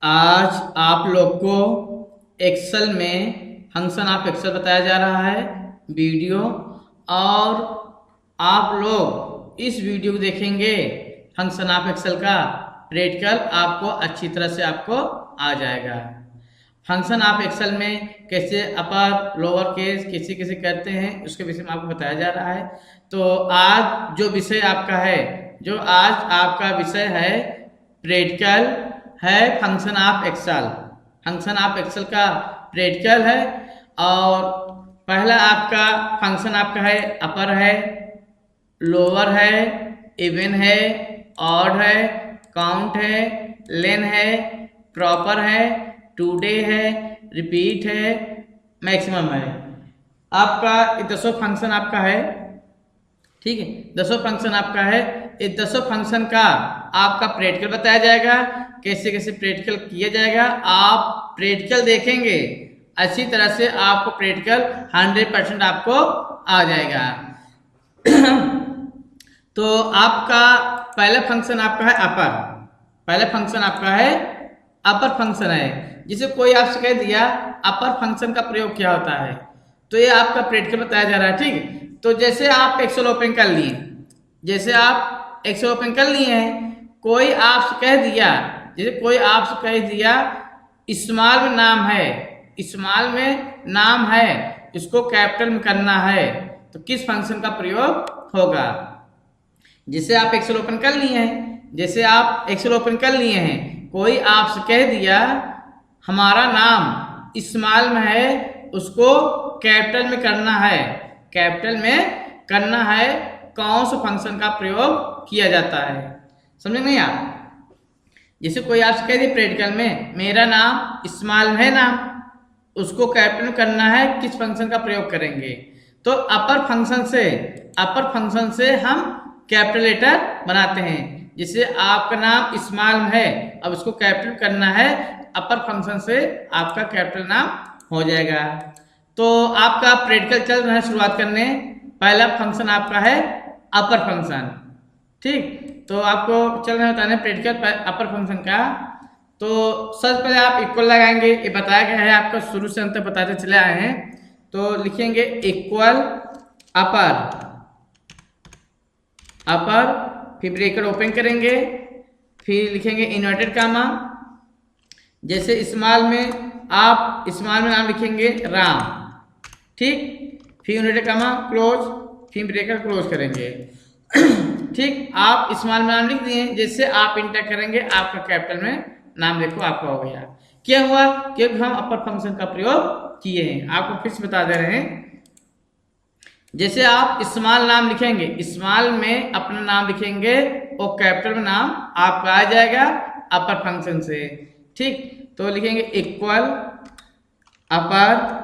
आज आप लोग को एक्सेल में फंक्शन ऑफ एक्सेल बताया जा रहा है वीडियो। और आप लोग इस वीडियो को देखेंगे फंक्शन ऑफ एक्सेल का प्रैक्टिकल आपको अच्छी तरह से आपको आ जाएगा। फंक्शन ऑफ एक्सेल में कैसे अपर लोअर केस कैसे कैसे करते हैं उसके विषय में आपको बताया जा रहा है। तो आज जो विषय आपका है, जो आज आपका विषय है प्रैक्टिकल है function of Excel. Function of Excel का प्रैक्टिकल है। और पहला आपका फंक्शन आपका है अपर है, लोअर है, इवन है, ऑड है, काउंट है, लेन है, प्रॉपर है, टुडे है, रिपीट है, मैक्सिमम है। आपका 10 फंक्शन आपका है, ठीक है। 10 फंक्शन आपका है। इस 10 फंक्शन का आपका प्रैक्टिकल बताया जाएगा, कैसे कैसे प्रैक्टिकल किया जाएगा। आप प्रैक्टिकल देखेंगे अच्छी तरह से आपको प्रैक्टिकल 100% आपको आ जाएगा। तो आपका पहला फंक्शन आपका है अपर। पहला फंक्शन आपका है अपर फंक्शन है। जिसे कोई आपसे कह दिया अपर फंक्शन का प्रयोग क्या होता है, तो ये आपका प्रैक्टिकल बताया जा रहा है, ठीक है। तो जैसे आप एक्सेल ओपन कर लिए, जैसे आप एक्सेल ओपन कर लिए हैं, कोई आपसे कह दिया, जैसे कोई आपसे कह दिया स्मॉल में नाम है, स्मॉल में नाम है, इसको कैपिटल में करना है, तो किस फंक्शन का प्रयोग होगा। जैसे आप एक्सेल ओपन कर लिए हैं, जैसे आप एक्सेल ओपन कर लिए हैं, कोई आपसे कह दिया हमारा नाम स्मॉल में है, उसको कैपिटल में करना है, कैपिटल में करना है, कौन सा फंक्शन का प्रयोग किया जाता है, समझे नहीं आप। जैसे कोई आपसे कह दिया प्रैक्टिकल में मेरा नाम स्मॉल में है नाम, उसको कैपिटल में करना है, किस फंक्शन का प्रयोग करेंगे। तो अपर फंक्शन से हम कैपिटल लेटर बनाते हैं। जैसे आपका नाम स्मॉल में है, अब उसको कैपिटल करना है, अपर फंक्शन से आपका कैपिटल नाम हो जाएगा। तो आपका प्रैक्टिकल चल रहा है, शुरुआत करने। पहला फंक्शन आपका है अपर फंक्शन, ठीक। तो आपको चल रहा है बताने प्रैक्टिकल अपर फंक्शन का। तो सबसे पहले आप इक्वल लगाएंगे, ये बताया गया है आपको, शुरू से अंत तक बताते चले आए हैं। तो लिखेंगे इक्वल अपर, फिर ब्रैकेट ओपन करेंगे, फिर लिखेंगे इन्वर्टेड कामा। जैसे स्मॉल में आप स्मॉल में नाम लिखेंगे राम, ठीक। फिर इन्वर्टेड कामा क्लोज, फिर ब्रैकेट क्लोज करेंगे, ठीक। आप स्मॉल में नाम लिख दिए, जैसे आप इंटर करेंगे आपका कैपिटल में नाम देखो आपका हो गया। क्या हुआ, क्योंकि हम अपर फंक्शन का प्रयोग किए हैं। आपको फिर से बता दे रहे हैं, जैसे आप स्मॉल नाम लिखेंगे, स्मॉल में अपना नाम लिखेंगे और कैपिटल में नाम आपका आ जाएगा अपर फंक्शन से, ठीक। तो लिखेंगे इक्वल अपर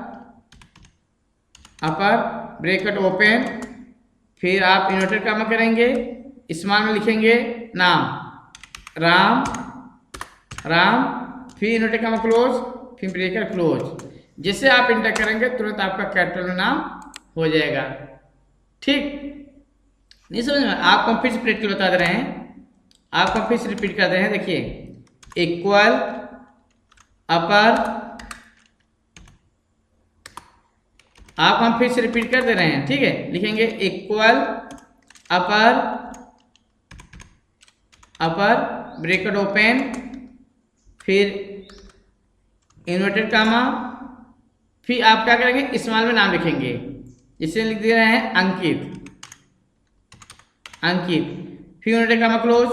ब्रैकेट ओपन, फिर आप इन्वर्टेड कामा करेंगे, स्मॉल में लिखेंगे नाम राम, फिर इन्वर्टेड कामा क्लोज, फिर ब्रैकेट क्लोज। जैसे आप इंटर करेंगे तुरंत आपका कैपिटल में नाम हो जाएगा, ठीक। नहीं समझ में, आपको फिर से प्रैक्टिकल बता दे रहे हैं, आपको फिर से रिपीट कर दे रहे हैं। देखिए इक्वल अपर, आप हम फिर से रिपीट कर दे रहे हैं, ठीक है। लिखेंगे इक्वल अपर ब्रैकेट ओपन, फिर इन्वर्टेड कामा, फिर आप क्या करेंगे स्मॉल में नाम लिखेंगे, जिसे लिख दे रहे हैं अंकित, फिर इन्वर्टेड कामा क्लोज,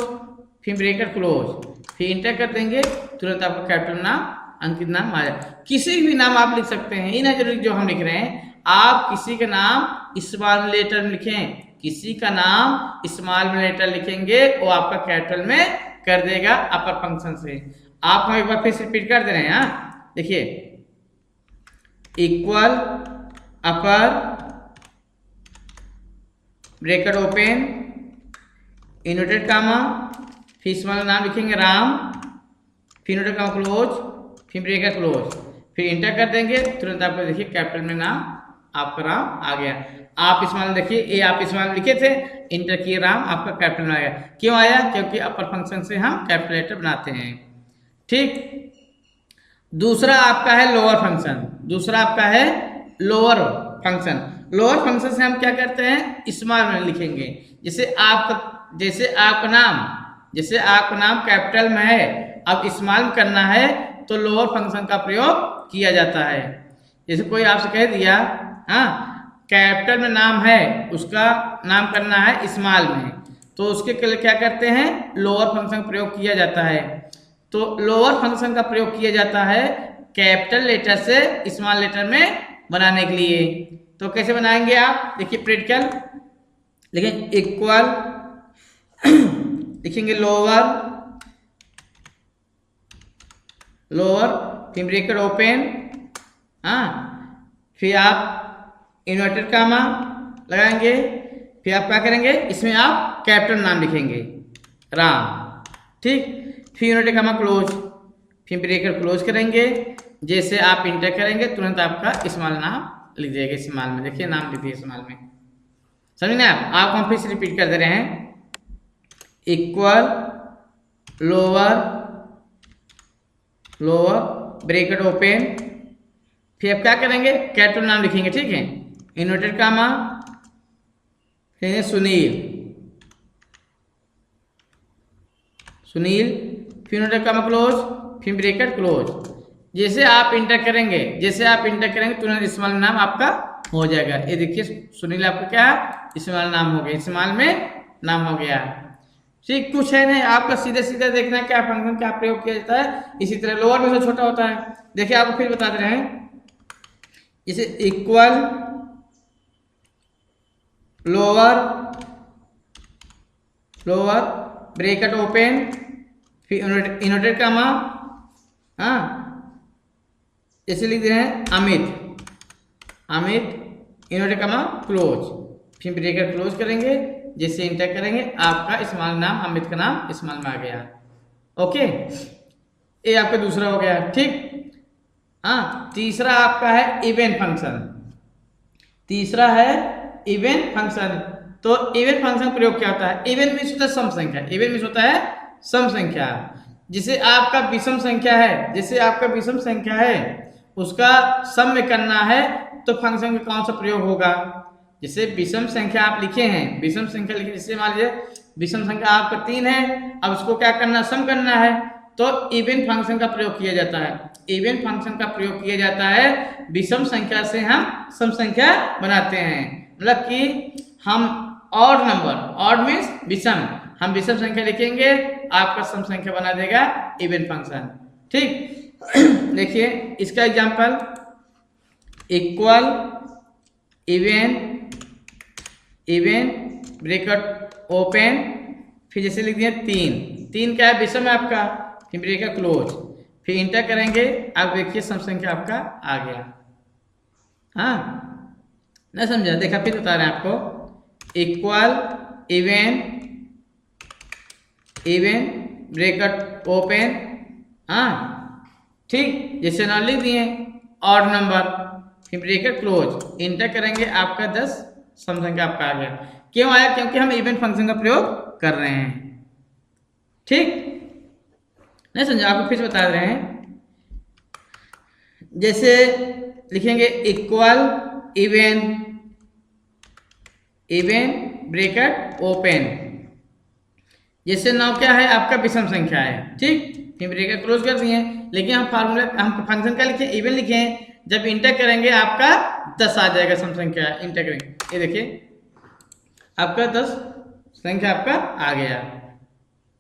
फिर ब्रैकेट क्लोज, फिर इंटर कर देंगे, तुरंत आपका कैपिटल नाम अंकित नाम आ जाए। किसी भी नाम आप लिख सकते हैं, ये ना जरूरी जो हम लिख रहे हैं। आप किसी का नाम स्मॉल लेटर में लिखें, किसी का नाम स्मॉल में लेटर लिखेंगे, वो आपका कैपिटल में कर देगा अपर फंक्शन से। आप हम एक बार फिर से रिपीट कर दे रहे हैं। हाँ देखिए इक्वल अपर ब्रैकेट ओपन, इन्वर्टेड कामा, फिर स्मॉल नाम लिखेंगे राम, फिर इन्वर्टेड कामा क्लोज, फिर ब्रैकेट क्लोज, फिर इंटर कर देंगे, तुरंत आपको देखिए कैपिटल में नाम आपका राम आ गया। आप स्मॉल देखिए, ये आप स्मॉल लिखे थे, इंटर किए राम, आपका कैपिटल में आ गया। क्यों आया, क्योंकि अपर फंक्शन से हम कैपिटल लेटर बनाते हैं, ठीक। दूसरा आपका है लोअर फंक्शन, दूसरा आपका है लोअर फंक्शन। लोअर फंक्शन से हम क्या करते हैं, स्मॉल में लिखेंगे। जैसे आपका नाम कैपिटल में है, अब स्मॉल में करना है तो लोअर फंक्शन का प्रयोग किया जाता है। जैसे कोई आपसे कह दिया हाँ कैपिटल में नाम है, उसका नाम करना है स्मॉल में, तो उसके लिए क्या करते हैं, लोअर फंक्शन का प्रयोग किया जाता है। तो लोअर फंक्शन का प्रयोग किया जाता है कैपिटल लेटर से स्मॉल लेटर में बनाने के लिए। तो कैसे बनाएंगे आप, देखिए प्रैक्टिकल लिखेंगे, इक्वल लिखेंगे लोअर फिर ब्रैकेट ओपन, फिर आप इन्वर्टेड कामा लगाएंगे, फिर आप क्या करेंगे, इसमें आप कैपिटल नाम लिखेंगे राम, ठीक। फिर इन्वर्टेड कामा क्लोज, फिर ब्रैकेट क्लोज करेंगे। जैसे आप इंटर करेंगे तुरंत आपका स्मॉल नाम लिख जाएगा, स्मॉल में देखिए नाम लिख दिए स्मॉल में, समझ ना आप हम फिर से रिपीट कर दे रहे हैं, इक्वल लोअर ब्रैकेट ओपन, फिर आप क्या करेंगे, कैपिटल नाम लिखेंगे, ठीक है, इन्वर्टेड कामा, फिर सुनील, फिर इन्वर्टेड कामा क्लोज, फिर ब्रैकेट क्लोज। जैसे आप इंटर करेंगे तुरंत स्मॉल नाम आपका हो जाएगा। ये देखिए सुनील आपका क्या है, स्मॉल नाम हो गया, स्मॉल में नाम हो गया, ठीक। कुछ है नहीं, आपका सीधे सीधे देखना है क्या फंक्शन क्या प्रयोग किया जाता है। इसी तरह लोअर में से छोटा होता है, देखिए आपको फिर बता दे रहे हैं, जैसे इक्वल लोअर ब्रैकेट ओपन, फिर इन्वर्टेड कामा, जैसे लिख दे रहे हैं अमित इन्वर्टेड कामा क्लोज, फिर ब्रैकेट क्लोज करेंगे। जैसे इंटर करेंगे आपका स्मॉल नाम अमित का नाम स्मॉल में आ गया, ओके। ये आपका दूसरा हो गया, ठीक। तीसरा आपका है इवेंट फंक्शन, तीसरा है इवेंट फंक्शन। तो इवेंट फंक्शन प्रयोग क्या होता है, इवेंट मीन्स होता है सम संख्या, इवेंट मीन्स होता है सम संख्या। जैसे आपका विषम संख्या है, उसका सम में करना है तो फंक्शन का कौन सा प्रयोग होगा। जैसे विषम संख्या आप लिखे हैं, विषम संख्या लिखे, जैसे मान लीजिए विषम संख्या आपका 3 है, अब उसको क्या करना, सम करना है, तो इवेंट फंक्शन का प्रयोग किया जाता है। इवेंट फंक्शन का प्रयोग किया जाता है, विषम संख्या से हम सम संख्या बनाते हैं, मतलब कि हम ऑड नंबर, ऑड मीन्स विषम, हम विषम संख्या लिखेंगे, आपका सम संख्या बना देगा इवेंट फंक्शन, ठीक। देखिए इसका example, equal event bracket open, फिर जैसे लिख दिया 3 क्या है, विषम है आपका, फिर ब्रैकेट क्लोज, फिर इंटर करेंगे, आप देखिए सम संख्या आपका आ गया। नहीं समझा, देखा फिर बता रहे हैं आपको, इक्वल इवेंट ब्रैकेट ओपन, ठीक। जैसे नाम लिख दिए ऑड नंबर, फिर ब्रैकेट क्लोज, इंटर करेंगे आपका 10 सम संख्या आपका आ गया। क्यों आया, क्योंकि हम इवेंट फंक्शन का प्रयोग कर रहे हैं, ठीक। नहीं समझा, आपको फिर बता रहे हैं। जैसे लिखेंगे इक्वल इवेंट ब्रैकेट ओपन, जैसे 9 क्या है आपका विषम संख्या है, ठीक, फिर ब्रैकेट क्लोज कर दिए। लेकिन हम फंक्शन का लिखे, इवेंट लिखे, जब इंटर करेंगे आपका 10 आ जाएगा सम संख्या, इंटर करेंगे, ये देखिए आपका 10 संख्या आपका आ गया,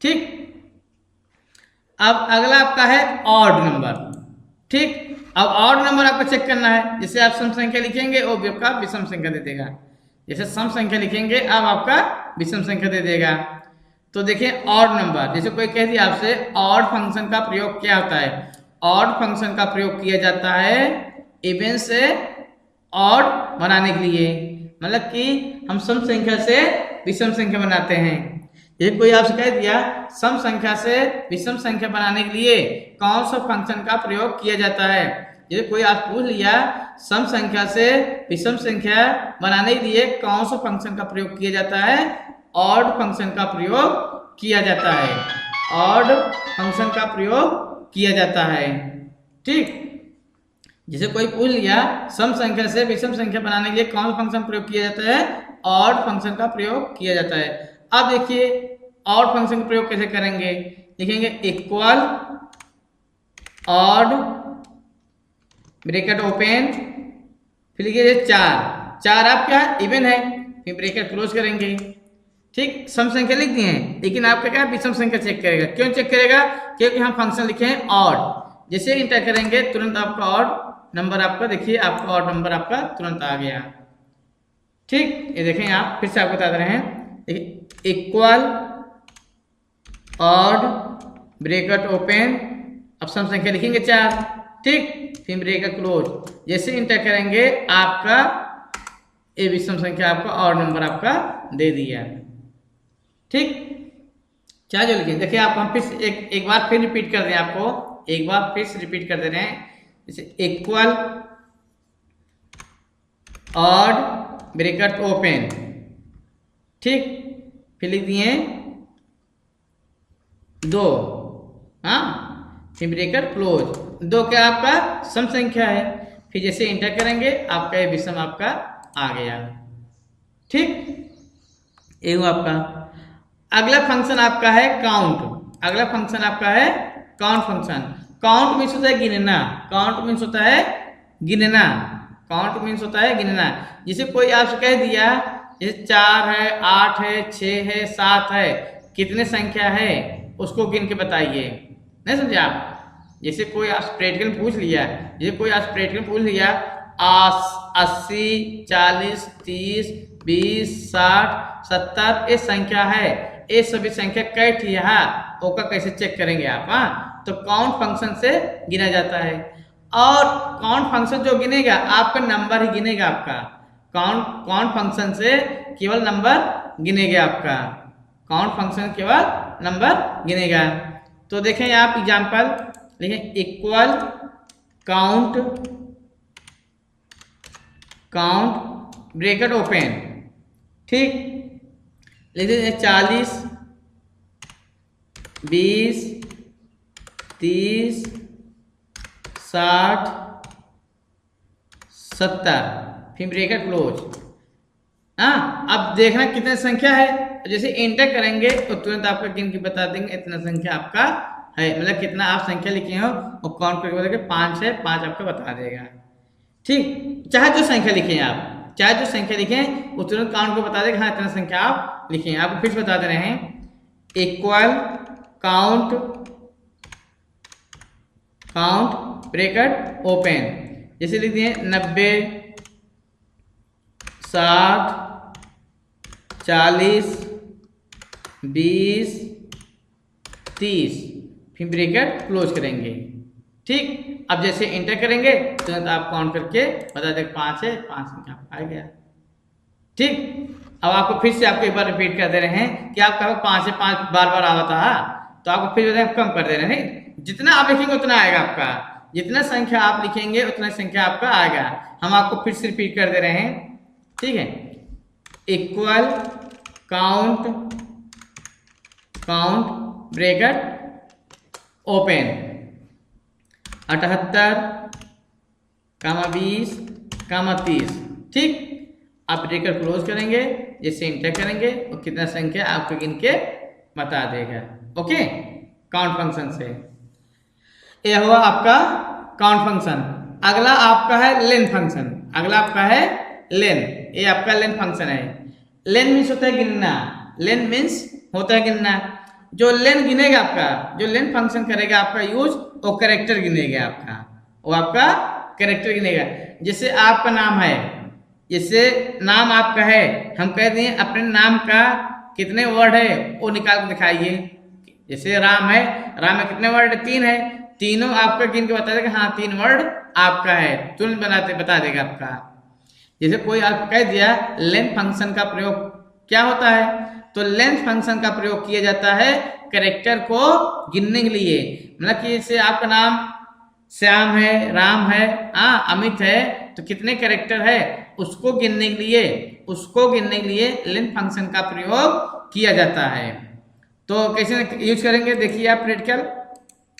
ठीक। अब अगला आपका है ऑड नंबर, ठीक। अब ऑड नंबर आपको चेक करना है, जैसे आप सम संख्या लिखेंगे वो भी आपका विषम संख्या दे देगा, जैसे सम संख्या लिखेंगे अब आपका विषम संख्या दे देगा। तो देखिए ऑड नंबर, जैसे कोई कह दिया आपसे ऑड फंक्शन का प्रयोग क्या होता है, ऑड फंक्शन का प्रयोग किया जाता है इवेंट से ऑड बनाने के लिए, मतलब कि हम सम संख्या से विषम संख्या बनाते हैं। ये कोई आपसे कह दिया सम संख्या से विषम संख्या बनाने के लिए कौन सा फंक्शन का प्रयोग किया जाता है, ये कोई आप पूछ लिया सम संख्या से विषम संख्या बनाने के लिए कौन सा फंक्शन का प्रयोग किया जाता है, ऑड फंक्शन का प्रयोग किया जाता है, ऑड फंक्शन का प्रयोग किया जाता है, ठीक, जैसे कोई पूछ लिया सम संख्या से विषम संख्या बनाने के लिए कौन सा फंक्शन प्रयोग किया जाता है, ऑड फंक्शन का प्रयोग किया जाता है। अब देखिए ऑड फंक्शन का प्रयोग कैसे करेंगे, लिखेंगे इक्वल ऑड ब्रैकेट ओपन, फिर लिखिए 4 आप क्या इवन है, फिर ब्रैकेट क्लोज करेंगे। ठीक, सम संख्या लिख दिए हैं, लेकिन आपका क्या विषम संख्या चेक करेगा। क्यों चेक करेगा, क्योंकि हम फंक्शन लिखे हैं ऑड। जैसे इंटर करेंगे तुरंत आपका ऑड नंबर आपका, देखिए आपका ऑड नंबर आपका तुरंत आ गया। ठीक, ये देखें आप, फिर से आपको बता रहे हैं, देखिए इक्वल ऑड ब्रैकेट ओपन, अब सम संख्या लिखेंगे 4, ठीक, फिर ब्रैकेट क्लोज। जैसे इंटर करेंगे आपका ये विषम संख्या आपका ऑड नंबर आपका दे दिया। ठीक, क्या जो लिखें, देखिए आप हम फिर एक बार फिर रिपीट कर दें, आपको एक बार फिर से रिपीट कर दे रहे हैं। जैसे इक्वल ऑड ब्रैकेट ओपन, ठीक, फिर लिख दिए 2, हाँ, फिर ब्रैकेट क्लोज। 2 क्या आपका सम संख्या है, फिर जैसे इंटर करेंगे आपका ये विषम आपका आ गया। ठीक, ये हुआ आपका। अगला फंक्शन आपका है काउंट। अगला फंक्शन आपका है काउंट फंक्शन। काउंट मीन्स होता है गिनना, काउंट मीन्स होता है गिनना, काउंट मीन्स होता है गिनना। जैसे कोई आपसे कह दिया जैसे 4 है, 8 है, 6 है, 7 है, कितने संख्या है उसको गिन के बताइए। नहीं समझे आप, जैसे कोई आप प्रैक्टिकल पूछ लिया, जैसे कोई आप प्रैक्टिकल पूछ लिया 80, 40, 30, 20, 60, 70 ये संख्या है, ये सभी संख्या कैठी है, ओका कैसे चेक करेंगे आप। हाँ, तो काउंट फंक्शन से गिना जाता है। और काउंट फंक्शन जो गिनेगा आपका नंबर ही गिनेगा आपका। काउंट फंक्शन से केवल नंबर गिनेगा आपका, काउंट फंक्शन केवल नंबर गिनेगा। तो देखें आप एग्जांपल लिखें इक्वल काउंट ब्रैकेट ओपन, ठीक, लिख दीजिए 40, 20, 30, 60, 70, फिर ब्रैकेट क्लोज। हाँ, अब देखना कितने संख्या है, जैसे एंटर करेंगे तो तुरंत आपका गिन के बता देंगे इतना संख्या आपका है, मतलब कितना आप संख्या लिखे हो और काउंट करके बताएंगे 5 है, 5 आपका बता देगा। ठीक, चाहे जो संख्या लिखें आप, चाहे जो संख्या लिखें वो तुरंत काउंट को बता देगा, हाँ इतना संख्या आप लिखें। आपको फिर से बता दे रहे हैं इक्वल काउंट ब्रैकेट ओपन, जैसे लिख दिए 90, 60, 40, 20, 30, फिर ब्रैकेट क्लोज करेंगे। ठीक, अब जैसे एंटर करेंगे तुरंत आप काउंट करके बता दें 5 है, 5 संख्या आ गया। ठीक, अब आपको फिर से आपको एक बार रिपीट कर दे रहे हैं कि आपका 5 है, 5 बार बार आता था, तो आपको फिर कम कर दे रहे हैं, जितना आप लिखेंगे उतना आएगा आपका, जितना संख्या आप लिखेंगे उतना संख्या आपका आएगा। हम आपको फिर से रिपीट कर दे रहे हैं, ठीक है, इक्वल काउंट ब्रैकेट ओपन 78, 20, 30, ठीक, आप ब्रैकेट क्लोज करेंगे, जैसे इंटर करेंगे और कितना संख्या आपको गिन के बता देगा। ओके, काउंट फंक्शन से यह हुआ आपका काउंट फंक्शन। अगला आपका है लेन फंक्शन। अगला आपका है लेन, ये आपका लेन फंक्शन है। लेन मीन्स होता है गिनना, लेन मीन्स होता है गिनना। जो लेन गिनेगा आपका, जो लेन फंक्शन करेगा आपका यूज, वो कैरेक्टर गिनेगा आपका, वो आपका कैरेक्टर गिनेगा। जैसे आपका नाम है, जैसे नाम आपका है, हम कह दें अपने नाम का कितने वर्ड है वो निकाल के दिखाइए। जैसे राम है, राम में कितने वर्ड है, 3 है, तीनों आपका गिन के बता देगा, हाँ 3 वर्ड आपका है, तुरंत बता देगा आपका। जैसे कोई आपको कह दिया लेंथ फंक्शन का प्रयोग क्या होता है, तो लेंथ फंक्शन का प्रयोग किया जाता है कैरेक्टर को गिनने के लिए। मतलब कि जैसे आपका नाम श्याम है, राम है, अमित है, तो कितने कैरेक्टर है उसको गिनने के लिए लेंथ फंक्शन का प्रयोग किया जाता है। तो कैसे यूज करेंगे देखिए आप प्रैक्टिकल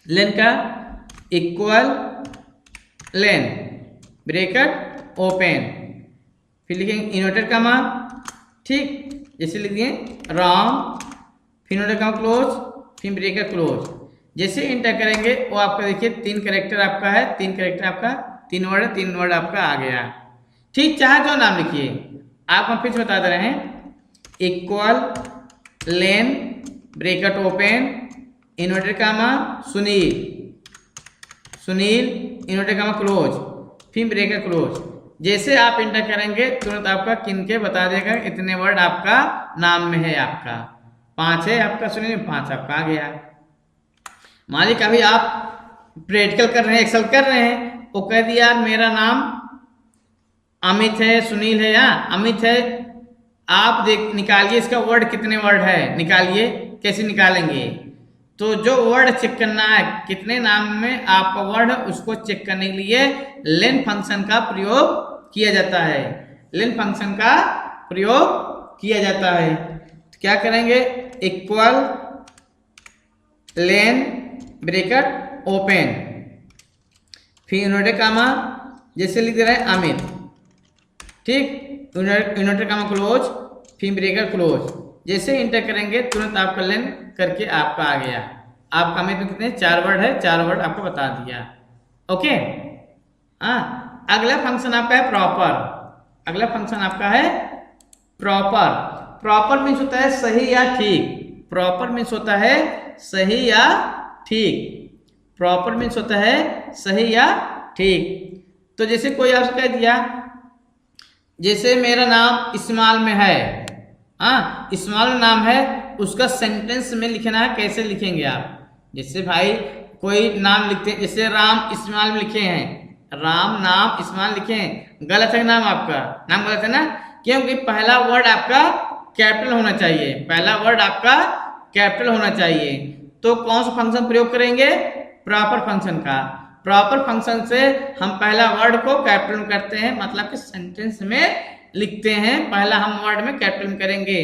लेन का, इक्वल लेन ब्रैकेट ओपन, फिर लिखेंगे इन्वर्टेड कॉमा, ठीक, जैसे लिख दिए राम, फिर इन्वर्टेड कॉमा क्लोज, फिर ब्रैकेट क्लोज। जैसे इंटर करेंगे वो आपका देखिए 3 कैरेक्टर आपका है, 3 कैरेक्टर आपका 3 वर्ड आपका आ गया। ठीक, चाहे जो नाम लिखिए, आप हम फिर से बता दे रहे हैं, equal len bracket open inverted comma Sunil, Sunil inverted comma close, फिर ब्रैकेट क्लोज। जैसे आप इंटर करेंगे तुरंत आपका किन के बता देगा इतने वर्ड आपका नाम में है, आपका 5 है आपका सुनील, 5 आपका आ गया। मान लीजिए कभी आप प्रैक्टिकल कर रहे हैं, एक्सेल कर रहे हैं, वो कह दिया यार मेरा नाम अमित है, सुनील है या अमित है, आप देख निकालिए इसका वर्ड कितने वर्ड है, निकालिए। कैसे निकालेंगे? तो जो वर्ड चेक करना है कितने नाम में आपका वर्ड है उसको चेक करने के लिए लेन फंक्शन का प्रयोग किया जाता है, लेन फंक्शन का प्रयोग किया जाता है। तो क्या करेंगे, इक्वल लेन ब्रैकेट ओपन, फिर इन्वर्टेड कॉमा, जैसे लिख दे रहे हैं अमित, ठीक, इन्वर्टेड कॉमा क्लोज, फिर ब्रैकेट क्लोज। जैसे इंटर करेंगे तुरंत आपका लेन करके आपका आ गया। आपका अमित में कितने 4 वर्ड है, 4 वर्ड आपको बता दिया। ओके, हाँ, अगला फंक्शन आपका है प्रॉपर। अगला फंक्शन आपका है प्रॉपर। प्रॉपर मीन्स होता है सही या ठीक, प्रॉपर मीन्स होता है सही या ठीक, प्रॉपर मीन्स होता है सही या ठीक। तो जैसे कोई आपसे कह दिया, जैसे मेरा नाम इस्माइल में है, हाँ इस्माइल में नाम है, उसका सेंटेंस में लिखना है। कैसे लिखेंगे आप? जैसे भाई कोई नाम लिखते हैं, जैसे राम इस्माइल में लिखे हैं, राम नाम इस्माइल लिखे हैं, गलत है नाम, आपका नाम गलत है ना, क्योंकि पहला वर्ड आपका कैपिटल होना चाहिए, पहला वर्ड आपका कैपिटल होना चाहिए। तो कौन सा फंक्शन प्रयोग करेंगे? प्रॉपर फंक्शन का। प्रॉपर फंक्शन से हम पहला वर्ड को कैपिटल में करते हैं, मतलब कि सेंटेंस में लिखते हैं, पहला हम वर्ड में कैपिटल में करेंगे।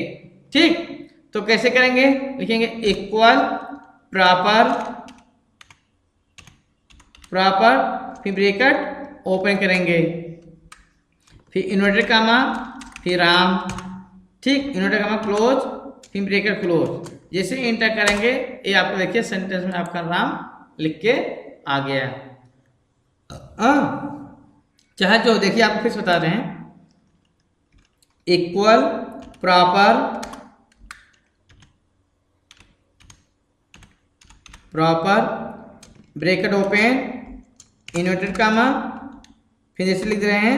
ठीक, तो कैसे करेंगे? लिखेंगे इक्वल प्रॉपर, प्रॉपर फिर ब्रैकेट ओपन करेंगे, फिर इन्वर्टेड कॉमा, फिर राम, ठीक, इन्वर्टेड कॉमा क्लोज, फिर ब्रैकेट क्लोज। जैसे इंटर करेंगे ये आपको देखिए सेंटेंस में आपका राम लिख के आ गया। चाहे जो देखिए आपको फिर बता रहे हैं, equal proper, proper bracket open inverted comma, फिर जैसे लिख रहे हैं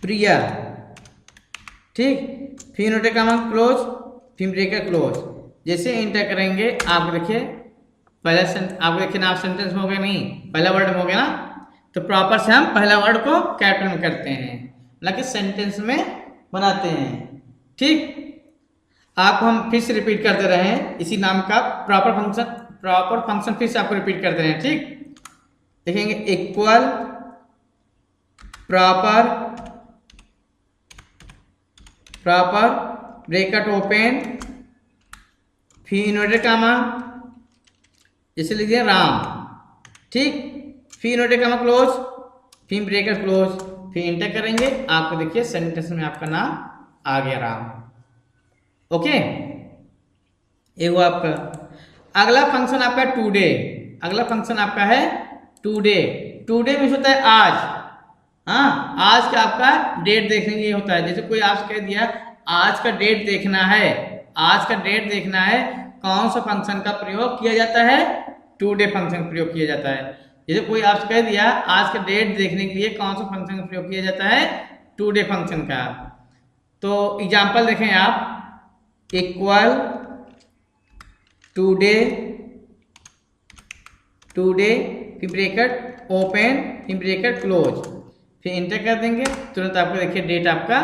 प्रिया, ठीक, फिर इन्वर्टेड कॉमा क्लोज, फिर ब्रैकेट क्लोज। जैसे इंटर करेंगे आप देखिए पहला आप देखिए ना, आप सेंटेंस में हो गया, नहीं पहला वर्ड में हो गया ना, तो प्रॉपर से हम पहला वर्ड को कैपिटल में करते हैं, ना कि सेंटेंस में बनाते हैं। ठीक, आप हम फिर से रिपीट करते रहे हैं इसी नाम का प्रॉपर फंक्शन, प्रॉपर फंक्शन फिर से आपको रिपीट करते रहे हैं। ठीक, देखेंगे equal proper, proper bracket open, फिर इन्वर्टेड कॉमा, जैसे लिख दिया राम, ठीक, फिर इन्वर्टेड कॉमा क्लोज, फिर ब्रैकेट क्लोज, फिर इंटर करेंगे आपको देखिए सेंटेंस में आपका नाम आ गया राम। ओके, ये हुआ आपका। अगला फंक्शन आपका टुडे। अगला फंक्शन आपका है टुडे। टुडे मीन्स होता है आज, हाँ आज का आपका डेट देखने के लिए होता है। जैसे कोई आपसे कह दिया आज का डेट देखना है, आज का डेट देखना है, कौन सा फंक्शन का प्रयोग किया जाता है? टुडे फंक्शन प्रयोग किया जाता है। जैसे कोई आपसे कह दिया आज का डेट देखने के लिए कौन सा फंक्शन का प्रयोग किया जाता है? टुडे फंक्शन का। तो एग्जांपल देखें आप, इक्वल टुडे, टुडे फिर ब्रैकेट ओपन, फिर ब्रैकेट क्लोज, फिर इंटर कर देंगे, तुरंत आपको देखिए डेट आपका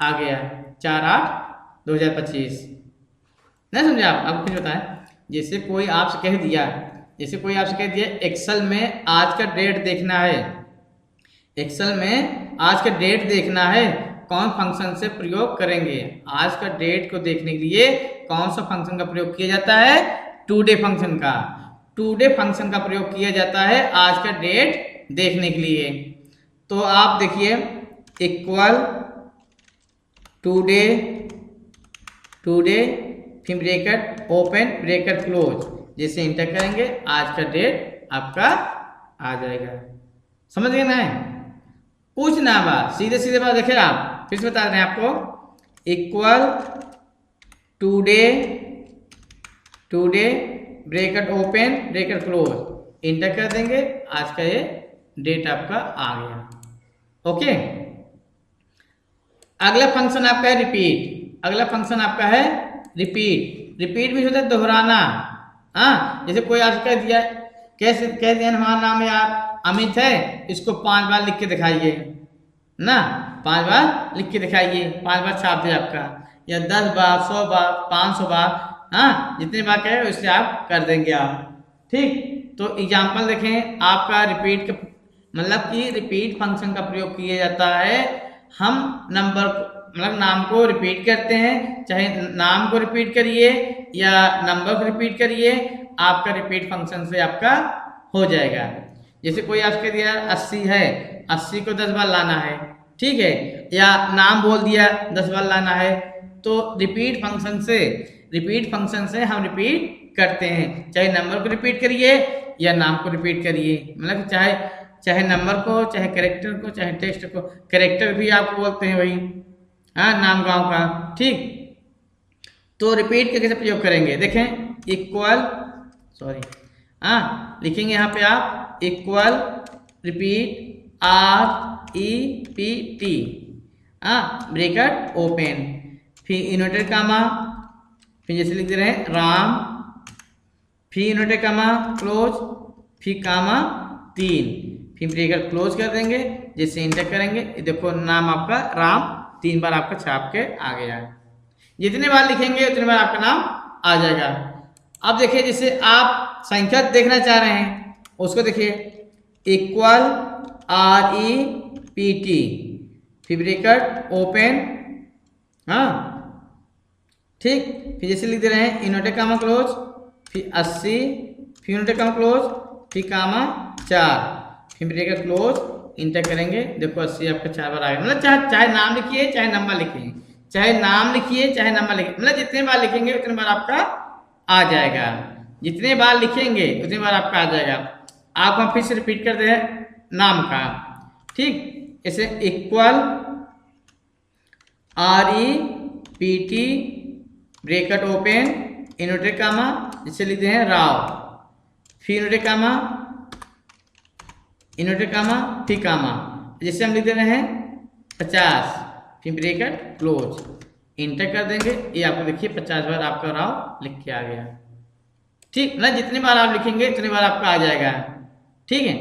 आ गया 4/8/2025। नहीं समझे आप? आपको कुछ बताएं। जैसे कोई आपसे कह दिया, जैसे कोई आपसे कह दिया एक्सेल में आज का डेट देखना है, एक्सेल में आज का डेट देखना है, कौन फंक्शन से प्रयोग करेंगे? आज का डेट को देखने के लिए कौन सा फंक्शन का प्रयोग किया जाता है? टुडे फंक्शन का। टुडे फंक्शन का प्रयोग किया जाता है आज का डेट देखने के लिए। तो आप देखिए इक्वल टुडे फिर ब्रैकेट ओपन ब्रैकेट क्लोज, जैसे इंटर करेंगे आज का डेट आपका आ जाएगा। समझ गए ना? कुछ ना बात, सीधे सीधे बात देखिए आप, फिर से बता रहे हैं आपको। Equal today bracket open bracket close, inter कर देंगे, आज का ये डेट आपका आ गया। ओके, अगला फंक्शन आपका है रिपीट। अगला फंक्शन आपका है रिपीट। रिपीट भी होता है दोहराना। हाँ, जैसे कोई आपको कह दिया, कैसे कह दिया हमारा नाम यार अमित है, इसको 5 बार लिख के दिखाइए ना, 5 बार लिख के दिखाइए, 5 बार छाप दे आपका, या 10 बार 100 बार 500 बार, हाँ जितने बार कहे उससे आप कर देंगे आप। ठीक, तो एग्जाम्पल देखें आपका रिपीट का मतलब कि रिपीट फंक्शन का प्रयोग किया जाता है। हम नंबर मतलब नाम को रिपीट करते हैं, चाहे नाम को रिपीट करिए या नंबर को रिपीट करिए, आपका रिपीट फंक्शन से आपका हो जाएगा। जैसे कोई आपके दिया 80 है, 80 को 10 बार लाना है, ठीक है, या नाम बोल दिया 10 बार लाना है, तो रिपीट फंक्शन से हम रिपीट करते हैं, चाहे नंबर को रिपीट करिए या नाम को रिपीट करिए, मतलब चाहे नंबर को, चाहे कैरेक्टर को, चाहे टेक्स्ट को। कैरेक्टर भी आपको बोलते हैं वही, हाँ नाम गांव का। ठीक, तो रिपीट का कैसे प्रयोग करेंगे देखें, इक्वल लिखेंगे यहाँ पे आप equal repeat REPT bracket open, फिर इन्वर्टेड कामा, फिर जैसे लिख दे रहे हैं राम, फिर इन्वर्टेड कामा क्लोज, फिर कामा 3, फिर ब्रैकेट क्लोज कर देंगे, जैसे इंटर करेंगे देखो नाम आपका राम 3 बार आपका छाप के आ गया है। जितने बार लिखेंगे उतने बार आपका नाम आ जाएगा। अब देखिए जैसे आप संख्या देखना चाह रहे हैं उसको देखिए, इक्वल REPT फिर ब्रैकेट ओपन, हाँ ठीक, फिर जैसे लिख दे रहे हैं इन्वर्टेड कामा क्लोज, फिर 80, फिर इन्वर्टेड कामा क्लोज, फिर कामा 4, फिर ब्रैकेट क्लोज, इंटर करेंगे देखो 80 आपका 4 बार आ गया। मतलब चाहे नाम लिखिए चाहे नंबर लिखिए, चाहे नाम लिखिए चाहे नंबर लिखिए, मतलब जितने बार लिखेंगे उतने बार आपका आ जाएगा, जितने बार लिखेंगे उतने बार आपका आ जाएगा। आप हम फिर से रिपीट करते हैं नाम का, ठीक, ऐसे equal REPT bracket open inverted comma, जिसे लिखते हैं राव, फिर इन्वर्टेड कामा फिर कामा, जैसे हम लिख दे रहे हैं 50, फिर ब्रैकेट क्लोज, इंटर कर देंगे, ये आपको देखिए 50 बार आपका राव लिख के आ गया। ठीक ना, जितने बार आप लिखेंगे उतने बार आपका आ जाएगा। ठीक है,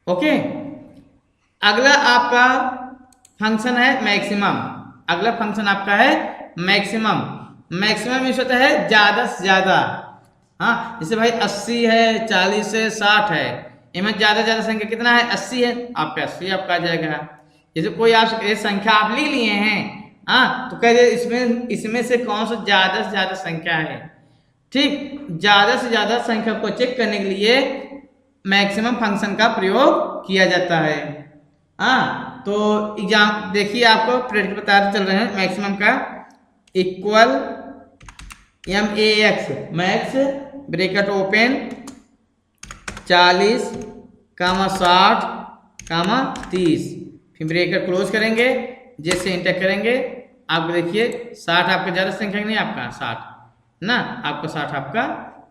ओके। अगला आपका फंक्शन है मैक्सिमम। अगला फंक्शन आपका है मैक्सिमम। मैक्सिमम मीन्स होता है ज्यादा से ज्यादा। हाँ, जैसे भाई 80 है, 40 है, 60 है, इनमें ज्यादा संख्या कितना है, 80 है, आपका 80 आपका आ जाएगा। जैसे कोई आप संख्या आप लिख लिए हैं, हाँ, तो कह दे इसमें से कौन सा ज्यादा से ज्यादा संख्या है। ठीक, ज्यादा से ज्यादा संख्या को चेक करने के लिए मैक्सिमम फंक्शन का प्रयोग किया जाता है। हाँ, तो एग्जाम देखिए, आपको प्रैक्टिकल बताते चल रहे हैं मैक्सिमम का। Equal MAX max bracket open 40 कामा 60 कामा 30, फिर ब्रैकेट क्लोज करेंगे, जैसे इंटर करेंगे आप देखिए 60 आपका ज्यादा संख्या नहीं, आपका 60 ना, आपका 60 आपका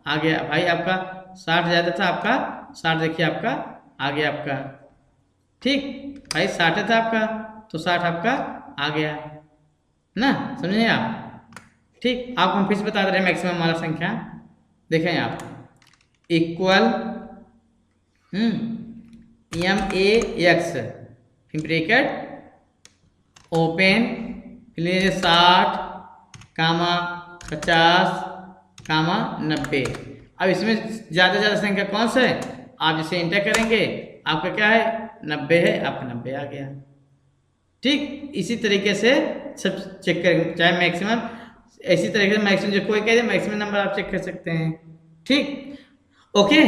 आ गया भाई, आपका 60 ज्यादा था, आपका 60 देखिए आपका आ गया आपका। ठीक भाई, 60 था आपका तो 60 आपका आ गया ना, समझे आप। ठीक, आपको हम फिर से बता दे रहे हैं मैक्सिमम वाला संख्या। देखें आप, इक्वल MAX फिर ब्रैकेट ओपन, फिर 60 कामा 50 कामा 90। अब इसमें ज्यादा संख्या कौन सा है, आप जिसे इंटर करेंगे आपका क्या है 90 है, आपका 90 आ गया। ठीक, इसी तरीके से सब चेक करेंगे, चाहे मैक्सिमम, इसी तरीके से मैक्सिमम जो कोई कह दे मैक्सिमम नंबर आप चेक कर सकते हैं। ठीक, ओके।